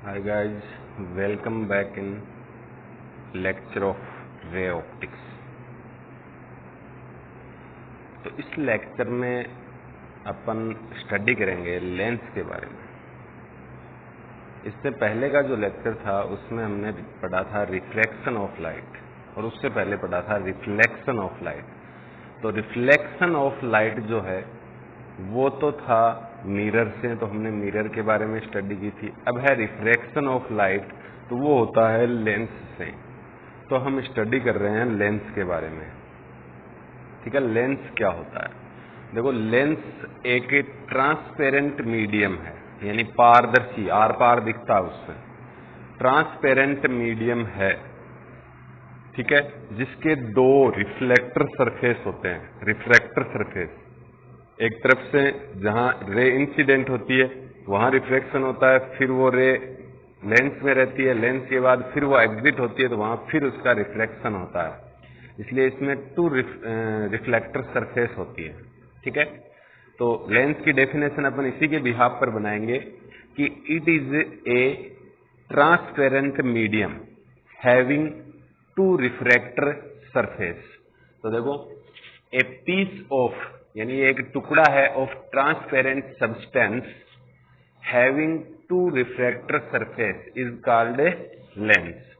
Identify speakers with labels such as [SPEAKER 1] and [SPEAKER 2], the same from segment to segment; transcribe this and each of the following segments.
[SPEAKER 1] Hi guys, welcome back in lecture of ray optics। तो इस lecture में अपन study करेंगे लेंस के बारे में। इससे पहले का जो लेक्चर था उसमें हमने पढ़ा था रिफ्लेक्शन ऑफ लाइट और उससे पहले पढ़ा था रिफ्लेक्शन ऑफ लाइट। तो रिफ्लेक्शन ऑफ लाइट जो है वो तो था मिरर से, तो हमने मिरर के बारे में स्टडी की थी। अब है रिफ्रैक्शन ऑफ लाइट, तो वो होता है लेंस से। तो हम स्टडी कर रहे हैं लेंस के बारे में। ठीक है, लेंस क्या होता है? देखो, लेंस एक ट्रांसपेरेंट मीडियम है, यानी पारदर्शी, आर पार दिखता है उससे, ट्रांसपेरेंट मीडियम है। ठीक है, जिसके दो रिफ्लेक्टर सरफेस होते हैं। रिफ्रैक्टर सरफेस, एक तरफ से जहां रे इंसिडेंट होती है वहां रिफ्लेक्शन होता है, फिर वो रे लेंस में रहती है, लेंस के बाद फिर वो एग्जिट होती है तो वहां फिर उसका रिफ्लेक्शन होता है। इसलिए इसमें टू रिफ्लेक्टर सरफेस होती है। ठीक है, तो लेंस की डेफिनेशन अपन इसी के बिहाफ पर बनाएंगे कि it is a transparent medium having two refractor surface. तो देखो, ए पीस ऑफ, यानी एक टुकड़ा है, of transparent substance having two refractor surface is called a lens.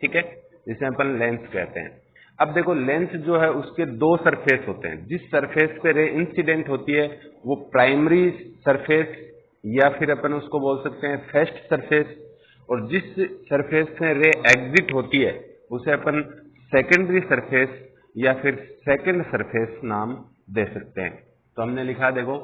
[SPEAKER 1] ठीक है, जिसे अपन लेंस कहते हैं। अब देखो, लेंस जो है उसके दो सरफेस होते हैं। जिस सरफेस पे रे इंसिडेंट होती है वो प्राइमरी सरफेस, या फिर अपन उसको बोल सकते हैं फर्स्ट सरफेस, और जिस सरफेस से रे एग्जिट होती है उसे अपन सेकेंडरी सरफेस या फिर सेकेंड सरफेस नाम दे सकते हैं। तो हमने लिखा, देखो,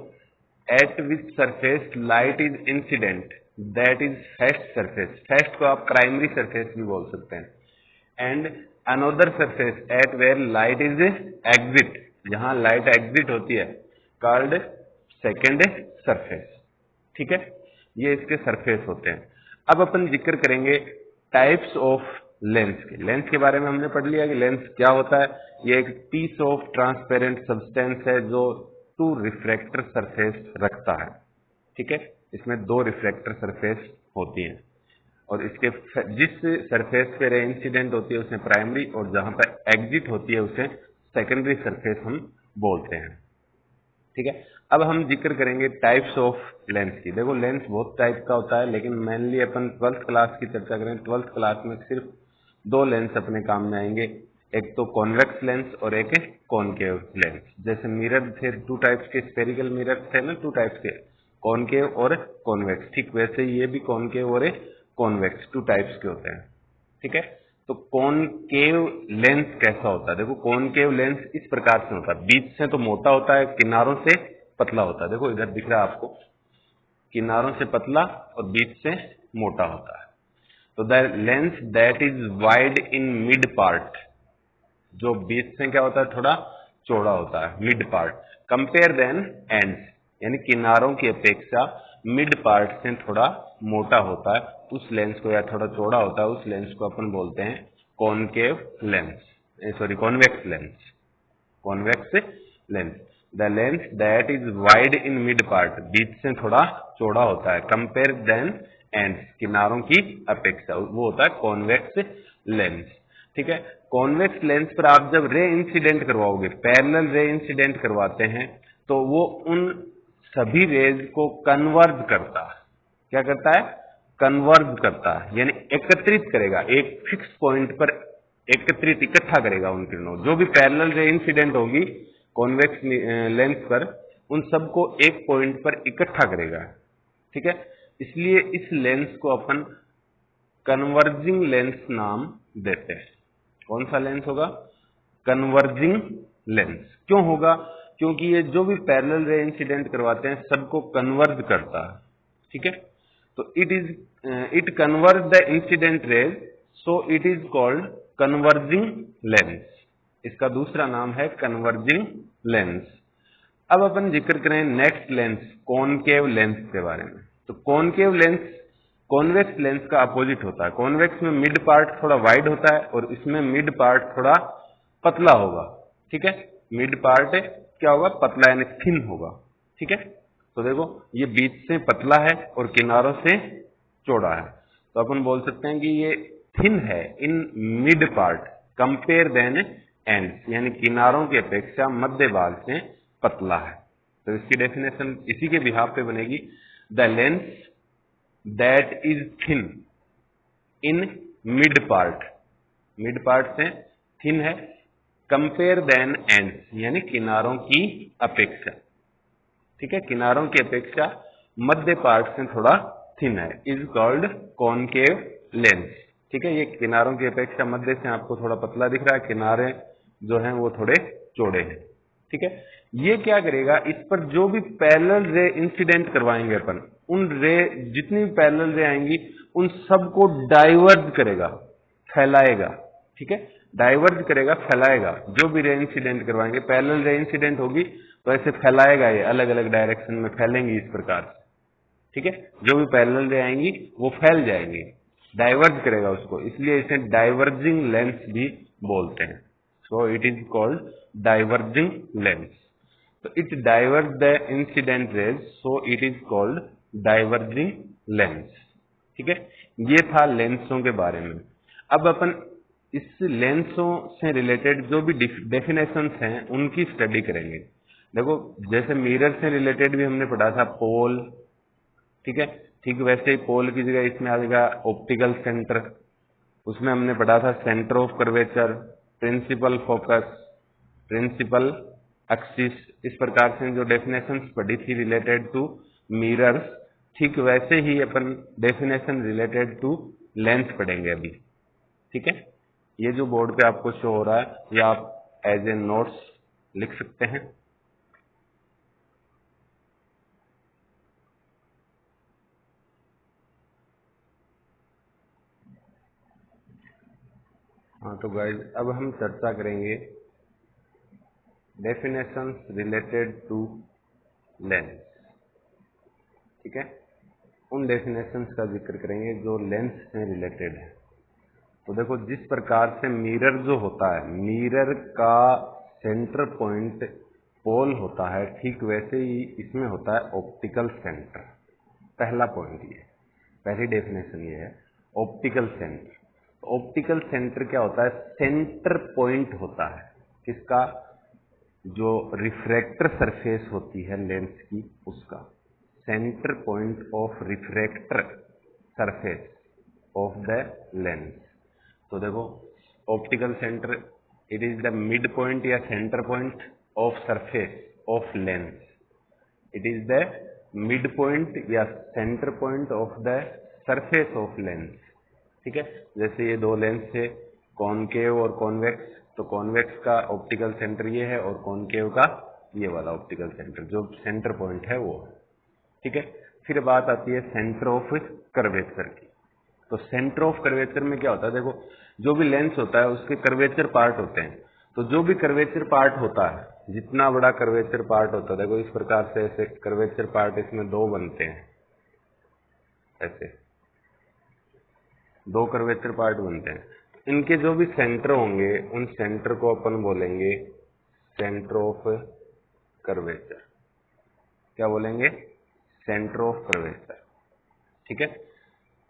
[SPEAKER 1] at which surface light is incident that is first surface. First को आप प्राइमरी सरफेस भी बोल सकते हैं। And another surface at where light is exit, जहां लाइट एग्जिट होती है, कॉल्ड सेकेंड सरफेस। ठीक है, ये इसके सरफेस होते हैं। अब अपन जिक्र करेंगे टाइप्स ऑफ लेंस के। लेंस के बारे में हमने पढ़ लिया कि लेंस क्या होता है। ये एक पीस ऑफ ट्रांसपेरेंट सब्सटेंस है जो टू रिफ्रैक्टर सरफेस रखता है। ठीक है, इसमें दो रिफ्रैक्टर सरफेस होती हैं और इसके जिस सरफेस पे रे इंसिडेंट होती है उसे प्राइमरी, और जहां पर एग्जिट होती है उसे सेकेंडरी सरफेस हम बोलते हैं। ठीक है, अब हम जिक्र करेंगे टाइप्स ऑफ लेंस की। देखो, लेंस बहुत टाइप का होता है, लेकिन मेनली अपन 12th क्लास की चर्चा करें। 12th क्लास में सिर्फ दो लेंस अपने काम में आएंगे, एक तो कॉन्वेक्स लेंस और एक कॉनकेव लेंस। जैसे मिरर थे टू टाइप्स के, स्फेरिकल मिरर थे ना टू टाइप्स के, कॉनकेव और कॉन्वेक्स, ठीक वैसे ये भी कॉनकेव और कॉन्वेक्स टू टाइप्स के होते हैं। ठीक है, तो कॉनकेव लेंस कैसा होता है? देखो, कॉनकेव लेंस इस प्रकार से होता है, बीच से तो मोटा होता है, किनारों से पतला होता है। देखो, इधर दिख रहा है आपको, किनारों से पतला और बीच से मोटा होता है। तो the lens that is wide in mid part, जो बीच से क्या होता है, थोड़ा चौड़ा होता है, mid part, compare then ends, यानी किनारों की अपेक्षा मिड पार्ट से थोड़ा मोटा होता है उस लेंस को, या थोड़ा चौड़ा होता है उस लेंस को अपन बोलते हैं concave lens, sorry convex lens. Convex lens, the lens that is wide in mid part, बीच से थोड़ा चौड़ा होता है, कंपेयर देन एंड्स, किनारों की अपेक्षा, वो होता है कॉन्वेक्स लेंस। ठीक है, कॉन्वेक्स लेंस पर आप जब रे इंसिडेंट करवाओगे, पैरेलल रे इंसिडेंट करवाते हैं, तो वो उन सभी रेज को कन्वर्ज करता है। क्या करता है? कन्वर्ज करता है, यानी एकत्रित करेगा, एक फिक्स पॉइंट पर एकत्रित, इकट्ठा करेगा उन किरणों। जो भी पैरेलल रे इंसिडेंट होगी कॉन्वेक्स लेंस पर, उन सबको एक पॉइंट पर इकट्ठा करेगा। ठीक है, इसलिए इस लेंस को अपन कन्वर्जिंग लेंस नाम देते हैं। कौन सा लेंस होगा? Converging lens. क्यों होगा? क्योंकि ये जो भी पैरेलल रे इंसिडेंट करवाते हैं सबको कन्वर्ज करता है। ठीक है, तो it converge the incident rays, so it is called converging lens. इसका दूसरा नाम है कन्वर्जिंग लेंस। अब अपन जिक्र करें नेक्स्ट लेंस, कॉनकेव लेंस के बारे में। तो कॉनकेव लेंस कॉन्वेक्स लेंस का अपोजिट होता है। कॉन्वेक्स में मिड पार्ट थोड़ा वाइड होता है और इसमें मिड पार्ट थोड़ा पतला होगा। ठीक है, मिड पार्ट क्या होगा? पतला, यानी थिन होगा। ठीक है, तो देखो, ये बीच से पतला है और किनारों से चौड़ा है। तो अपन बोल सकते हैं कि ये थिन है in mid part compare then ends, यानी किनारों की अपेक्षा मध्य भाग से पतला है। तो इसकी डेफिनेशन इसी के बिहाफ पे बनेगी, the lens that is thin in mid part से थिन है, कंपेयर देन एंड्स यानी किनारों की अपेक्षा, ठीक है, किनारों की अपेक्षा मध्य पार्ट से थोड़ा थिन है, इज कॉल्ड कॉनकेव लेंस। ठीक है, ये किनारों की अपेक्षा मध्य से आपको थोड़ा पतला दिख रहा है, किनारे जो हैं वो थोड़े चौड़े हैं। ठीक है, ये क्या करेगा, इस पर जो भी पैरेलल रे इंसिडेंट करवाएंगे अपन, उन रे जितनी भी पैरेलल रे आएंगी उन सबको डाइवर्ज करेगा, फैलाएगा। ठीक है, डाइवर्ज करेगा, फैलाएगा। जो भी रे इंसिडेंट करवाएंगे, पैरेलल रे इंसिडेंट होगी तो ऐसे फैलाएगा, ये अलग अलग डायरेक्शन में फैलेंगी इस प्रकार से। ठीक है, जो भी पैरेलल रे आएंगी वो फैल जाएंगी, डाइवर्ज करेगा उसको, इसलिए इसे डाइवर्जिंग लेंस भी बोलते हैं। So it is called diverging lens. तो it diverge the incident rays, so it is called diverging lens. ठीक है, ये था लेंसों के बारे में। अब अपन इस लेंसों से रिलेटेड जो भी डेफिनेशंस हैं उनकी स्टडी करेंगे। देखो, जैसे मिरर से रिलेटेड भी हमने पढ़ा था पोल, ठीक है, ठीक वैसे ही पोल की जगह इसमें आ जाएगा ऑप्टिकल सेंटर, उसमें हमने पढ़ा था centre of curvature, principal focus, principal axis, इस प्रकार से जो डेफिनेशंस पढ़ी थी रिलेटेड टू मिरर्स, ठीक वैसे ही अपन डेफिनेशन रिलेटेड टू लेंस पढ़ेंगे अभी। ठीक है, ये जो बोर्ड पे आपको शो हो रहा है ये आप एज ए नोट्स लिख सकते हैं। हाँ, तो गाइज अब हम चर्चा करेंगे डेफिनेशंस रिलेटेड टू लेंस। ठीक है, उन डेफिनेशंस का जिक्र करेंगे जो लेंस से रिलेटेड है। तो देखो, जिस प्रकार से मिरर जो होता है, मिरर का सेंटर पॉइंट पोल होता है, ठीक वैसे ही इसमें होता है ऑप्टिकल सेंटर। पहला पॉइंट ये, पहली डेफिनेशन ये है, ऑप्टिकल सेंटर। ऑप्टिकल सेंटर क्या होता है, सेंटर पॉइंट होता है किसका, जो रिफ्रैक्टर सरफेस होती है लेंस की, उसका centre point of refractor surface of the lens. तो देखो, optical centre it is the mid point या centre point of surface of lens, it is the mid point या centre point of the surface of lens. ठीक है, जैसे ये दो lens थे, कॉनकेव और कॉन्वेक्स, तो कॉन्वेक्स का ऑप्टिकल सेंटर ये है और कॉनकेव का ये वाला ऑप्टिकल सेंटर, जो सेंटर पॉइंट है वो है। ठीक है, फिर बात आती है सेंटर ऑफ कर्वेचर की। तो सेंटर ऑफ कर्वेचर में क्या होता है, देखो, जो भी लेंस होता है उसके कर्वेचर पार्ट होते हैं। तो जो भी कर्वेचर पार्ट होता है, जितना बड़ा कर्वेचर पार्ट होता है, देखो इस प्रकार से ऐसे कर्वेचर पार्ट इसमें दो बनते हैं, ऐसे दो कर्वेचर पार्ट बनते हैं। इनके जो भी सेंटर होंगे उन सेंटर को अपन बोलेंगे सेंटर ऑफ कर्वेचर। क्या बोलेंगे, सेंटर ऑफ कर्वेचर। ठीक है,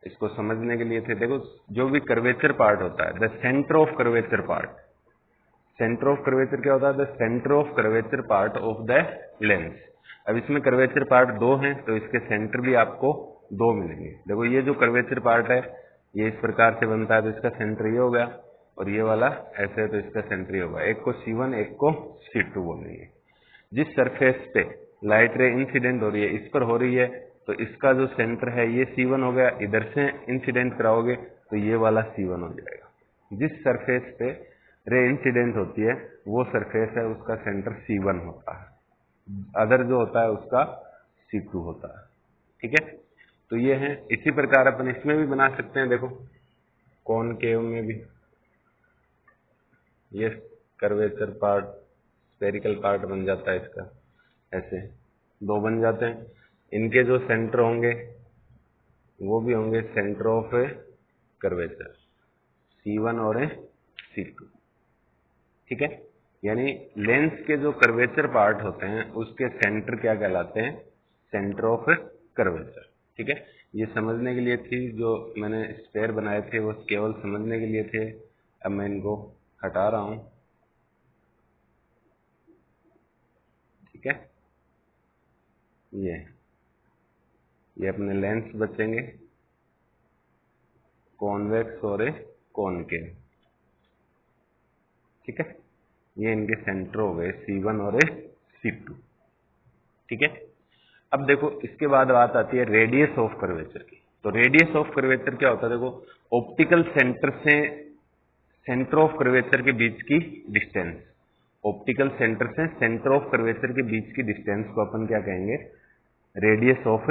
[SPEAKER 1] इसको समझने के लिए थे, देखो जो भी कर्वेचर पार्ट होता है, the centre of curvature part, centre of curvature क्या होता है, the centre of curvature part of the lens. अब इसमें कर्वेचर पार्ट दो हैं तो इसके सेंटर भी आपको दो मिलेंगे। देखो, ये जो कर्वेचर पार्ट है ये इस प्रकार से बनता है, तो इसका सेंटर ये हो गया, और ये वाला ऐसे है तो इसका सेंटर ये होगा। एक को C1 एक को C2 बोलेंगे। जिस सरफेस पे लाइट रे इंसिडेंट हो रही है इस पर हो रही है, तो इसका जो सेंटर है ये C1 हो गया, इधर से इंसिडेंट कराओगे तो ये वाला C1 हो जाएगा। जिस सरफेस पे रे इंसिडेंट होती है वो सरफेस है, उसका सेंटर C1 होता है, अदर जो होता है उसका C2 होता है। ठीक है, तो ये है। इसी प्रकार अपन इसमें भी बना सकते हैं, देखो कॉनकेव में भी ये कर्वेचर पार्ट, स्फेरिकल पार्ट बन जाता है इसका, ऐसे दो बन जाते हैं। इनके जो सेंटर होंगे वो भी होंगे सेंटर ऑफ कर्वेचर, C1 और C2। ठीक है, यानी लेंस के जो कर्वेचर पार्ट होते हैं उसके सेंटर क्या कहलाते हैं, सेंटर ऑफ कर्वेचर। ठीक है, ये समझने के लिए थी, जो मैंने स्क्वायर बनाए थे वो केवल समझने के लिए थे। अब मैं इनको हटा रहा हूं, ठीक है। ये अपने लेंस बचेंगे, कॉन्वेक्स और ए कॉनकेव, ठीक है। ये इनके सेंटर हो गए C1 और C2, ठीक है। अब देखो इसके बाद बात आती है रेडियस ऑफ कर्वेचर की। तो रेडियस ऑफ कर्वेचर क्या होता है? देखो ऑप्टिकल सेंटर से सेंटर ऑफ कर्वेचर के बीच की डिस्टेंस, ऑप्टिकल सेंटर से सेंटर ऑफ कर्वेचर के बीच की डिस्टेंस को अपन क्या कहेंगे? रेडियस ऑफ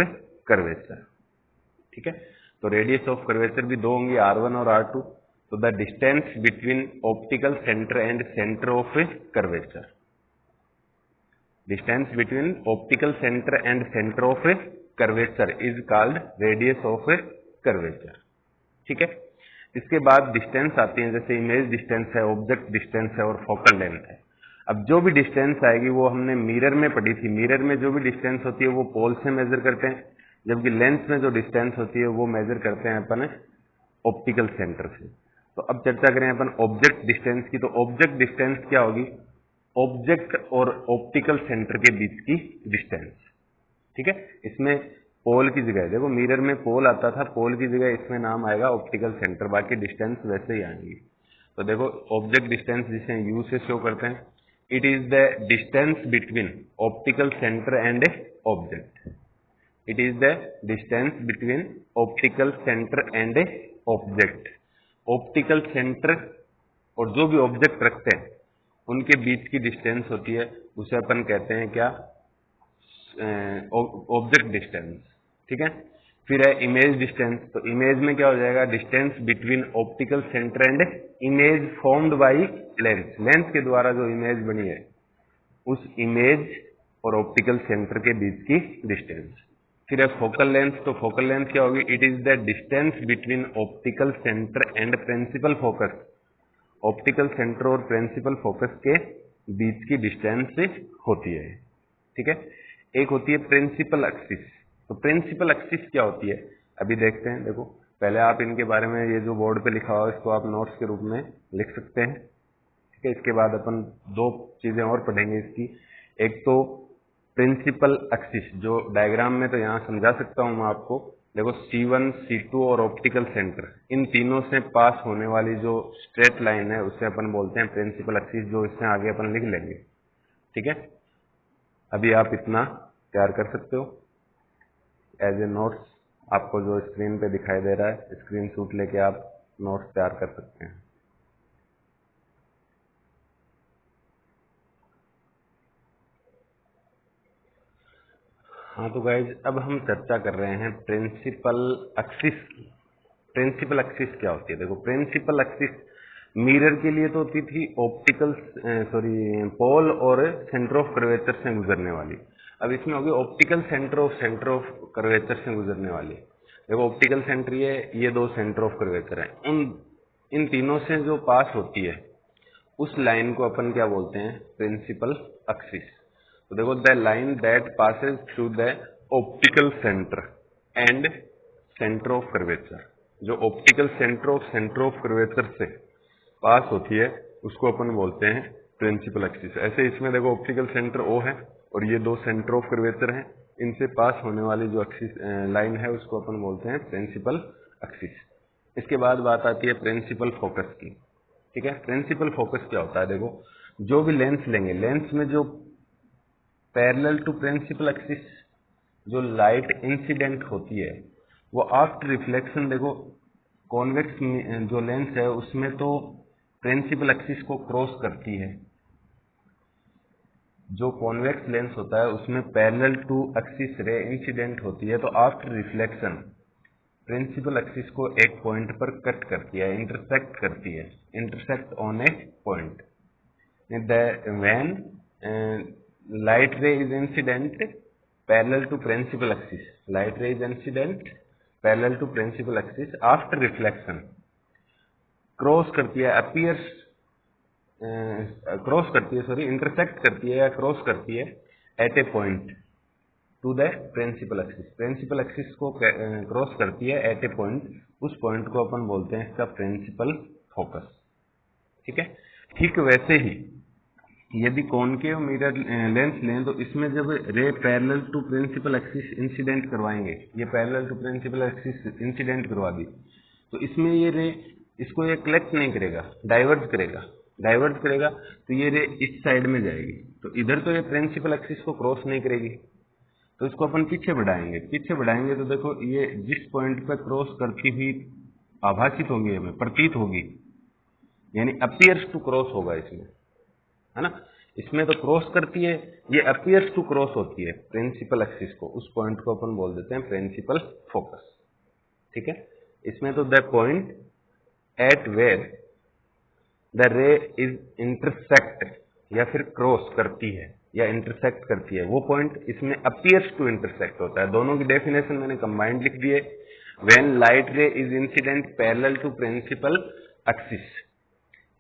[SPEAKER 1] कर्वेचर, ठीक है। तो रेडियस ऑफ कर्वेचर भी दो होंगी, R1 और R2। तो the distance between optical centre and centre of curvature, distance between optical centre and centre of curvature is called radius of curvature, ठीक है। इसके बाद डिस्टेंस आती है, जैसे इमेज डिस्टेंस है, ऑब्जेक्ट डिस्टेंस है और फोकल लेंथ है। अब जो भी डिस्टेंस आएगी वो हमने मिरर में पढ़ी थी। मिरर में जो भी डिस्टेंस होती है वो पोल से मेजर करते हैं, जबकि लेंस में जो डिस्टेंस होती है वो मेजर करते हैं अपन ऑप्टिकल सेंटर से। तो अब चर्चा करें अपन ऑब्जेक्ट डिस्टेंस की। तो ऑब्जेक्ट डिस्टेंस क्या होगी? ऑब्जेक्ट और ऑप्टिकल सेंटर के बीच की डिस्टेंस, ठीक है। इसमें पोल की जगह, देखो मिरर में पोल आता था, पोल की जगह इसमें नाम आएगा ऑप्टिकल सेंटर, बाकी डिस्टेंस वैसे ही आएंगी। तो देखो ऑब्जेक्ट डिस्टेंस जिसे यू से शो करते हैं, it is the distance between optical centre and object. It is the distance between optical centre and object. Optical centre और जो भी ऑब्जेक्ट रखते हैं उनके बीच की डिस्टेंस होती है, उसे अपन कहते हैं क्या? ऑब्जेक्ट डिस्टेंस, ठीक है। फिर है इमेज डिस्टेंस। तो इमेज में क्या हो जाएगा? Distance between optical centre and image formed by lens. Lens के द्वारा जो इमेज बनी है उस इमेज और ऑप्टिकल सेंटर के बीच की डिस्टेंस। फिर है फोकल लेंथ। तो फोकल लेंथ क्या होगी? It is the distance between optical centre and principal focus. Optical centre और प्रिंसिपल फोकस के बीच की डिस्टेंस होती है, ठीक है। एक होती है प्रिंसिपल एक्सिस। तो प्रिंसिपल एक्सिस क्या होती है अभी देखते हैं। देखो पहले आप इनके बारे में, ये जो बोर्ड पे लिखा हुआ है इसको आप नोट्स के रूप में लिख सकते हैं, ठीक है। इसके बाद अपन दो चीजें और पढ़ेंगे इसकी। एक तो प्रिंसिपल एक्सिस, जो डायग्राम में तो यहाँ समझा सकता हूँ मैं आपको। देखो C1, C2 और ऑप्टिकल सेंटर, इन तीनों से पास होने वाली जो स्ट्रेट लाइन है उसे अपन बोलते हैं प्रिंसिपल एक्सिस, जो इसमें आगे अपन लिख लेंगे, ठीक है। अभी आप इतना तैयार कर सकते हो एज ए नोट्स। आपको जो स्क्रीन पे दिखाई दे रहा है, स्क्रीन शॉट लेके आप नोट्स तैयार कर सकते हैं। हाँ तो गाइज, अब हम चर्चा कर रहे हैं प्रिंसिपल एक्सिस। प्रिंसिपल एक्सिस क्या होती है? देखो प्रिंसिपल एक्सिस मिरर के लिए तो होती थी ऑप्टिकल पोल और सेंटर ऑफ कर्वेचर से गुजरने वाली। अब इसमें होगी ऑप्टिकल सेंटर ऑफ कर्वेचर से गुजरने वाली। देखो ऑप्टिकल सेंटर ये दो सेंटर ऑफ कर्वेचर है, इन तीनों से जो पास होती है उस लाइन को अपन क्या बोलते हैं? Principal axis. तो देखो the line that passes through the optical centre and centre of curvature, जो ऑप्टिकल सेंटर ऑफ कर्वेचर से पास होती है उसको अपन बोलते हैं प्रिंसिपल एक्सिस। ऐसे इसमें देखो ऑप्टिकल सेंटर O है और ये दो सेंटर ऑफ कर्वेचर हैं, इनसे पास होने वाली जो एक्सिस लाइन है उसको अपन बोलते हैं प्रिंसिपल एक्सिस। इसके बाद बात आती है प्रिंसिपल फोकस की, ठीक है। प्रिंसिपल फोकस क्या होता है? देखो जो भी लेंस लेंगे, लेंस में जो पैरेलल टू प्रिंसिपल एक्सिस जो लाइट इंसिडेंट होती है वो आफ्टर रिफ्लेक्शन, देखो कॉन्वेक्स जो लेंस है उसमें तो प्रिंसिपल एक्सिस को क्रॉस करती है। जो कॉन्वेक्स लेंस होता है उसमें parallel to axis ray incident होती है, तो आफ्टर रिफ्लेक्शन प्रिंसिपल एक्सिस को एक पॉइंट पर कट करती है, इंटरसेक्ट करती है, intersect on A point. When light ray is incident parallel to principal axis, light ray is incident parallel to principal axis after reflection cross करती है, appears cross करती है, सॉरी इंटरसेक्ट करती है या क्रॉस करती है at a point, to the principal axis. Principal axis को क्रॉस करती है एट ए पॉइंट, उस पॉइंट को अपन बोलते हैं इसका प्रिंसिपल फोकस। ठीक है। ठीक वैसे ही यदि कॉनकेव मिरर लेंस लें तो इसमें जब ray parallel to principal axis incident करवाएंगे, ये parallel to principal axis incident करवा दी, तो इसमें ये रे इसको ये कलेक्ट नहीं करेगा, डाइवर्ट करेगा। डाइवर्ट करेगा तो ये रे इस साइड में जाएगी, तो इधर तो ये प्रिंसिपल एक्सिस को क्रॉस नहीं करेगी, तो इसको अपन पीछे बढ़ाएंगे। पीछे बढ़ाएंगे तो देखो ये जिस पॉइंट पर क्रॉस करती हुई आभासित होगी, हमें प्रतीत होगी, यानी अपीयर्स टू क्रॉस होगा इसमें, है ना। इसमें तो क्रॉस करती है, ये अपीयर्स टू क्रॉस होती है प्रिंसिपल एक्सिस को, उस पॉइंट को अपन बोल देते हैं प्रिंसिपल फोकस। ठीक है। इसमें तो the point at where the ray is intersect, या फिर क्रॉस करती है या इंटरसेक्ट करती है, वो पॉइंट इसमें अपीयर्स टू इंटरसेक्ट होता है। दोनों की डेफिनेशन मैंने कंबाइंड लिख दी है। When light ray is incident parallel to principal axis,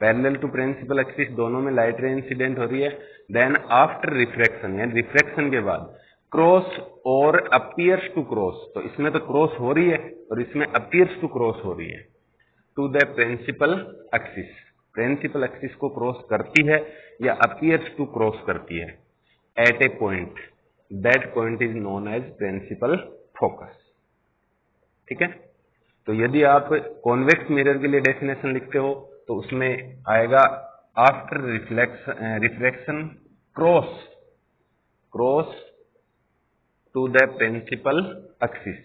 [SPEAKER 1] parallel to principal axis दोनों में लाइट रे इंसिडेंट हो रही है, देन आफ्टर रिफ्रैक्शन, यानी रिफ्रैक्शन के बाद क्रॉस और अपीयर्स टू क्रॉस, तो इसमें तो क्रॉस हो रही है और इसमें अपीयर्स टू क्रॉस हो रही है to the principal axis. Principal axis को क्रॉस करती है या अपीयर्स टू क्रॉस करती है at a point, that point is known as principal focus. ठीक है। तो यदि आप कॉन्वेक्स मिरर के लिए डेफिनेशन लिखते हो तो उसमें आएगा after reflection cross to the principal axis,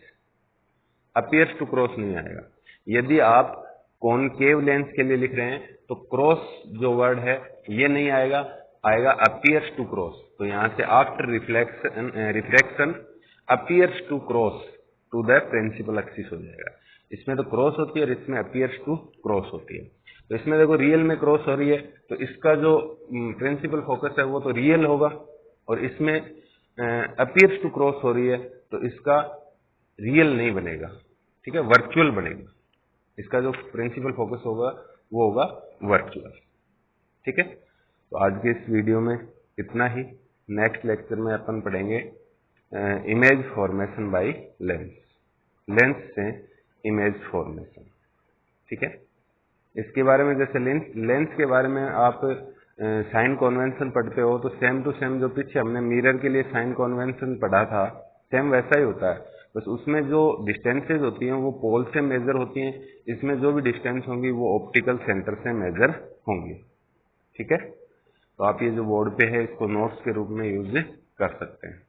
[SPEAKER 1] appears to cross नहीं आएगा। यदि आप कॉनकेव लेंस के लिए लिख रहे हैं तो क्रॉस जो वर्ड है ये नहीं आएगा, आएगा अपीयर्स टू क्रॉस। तो यहां से after refraction appears to cross to the principal axis हो जाएगा। इसमें तो क्रॉस होती है और इसमें अपीयर्स टू क्रॉस होती है। तो इसमें देखो रियल में क्रॉस हो रही है, तो इसका जो प्रिंसिपल फोकस है वो तो रियल होगा, और इसमें अपीयर्स टू क्रॉस हो रही है तो इसका रियल नहीं बनेगा। ठीक है, वर्चुअल बनेगा। इसका जो प्रिंसिपल फोकस होगा वो होगा वर्चुअल। ठीक है। तो आज के इस वीडियो में इतना ही। नेक्स्ट लेक्चर में अपन पढ़ेंगे image formation by lens, lens से इमेज फॉर्मेशन। ठीक है। इसके बारे में जैसे लेंस के बारे में आप साइन कन्वेंशन पढ़ते हो तो सेम टू सेम जो पीछे हमने मिरर के लिए साइन कन्वेंशन पढ़ा था सेम वैसा ही होता है, बस उसमें जो डिस्टेंसेज होती हैं वो पोल से मेजर होती हैं, इसमें जो भी डिस्टेंस होंगी वो ऑप्टिकल सेंटर से मेजर होंगी। ठीक है। तो आप ये जो बोर्ड पे है इसको नोट्स के रूप में यूज कर सकते हैं।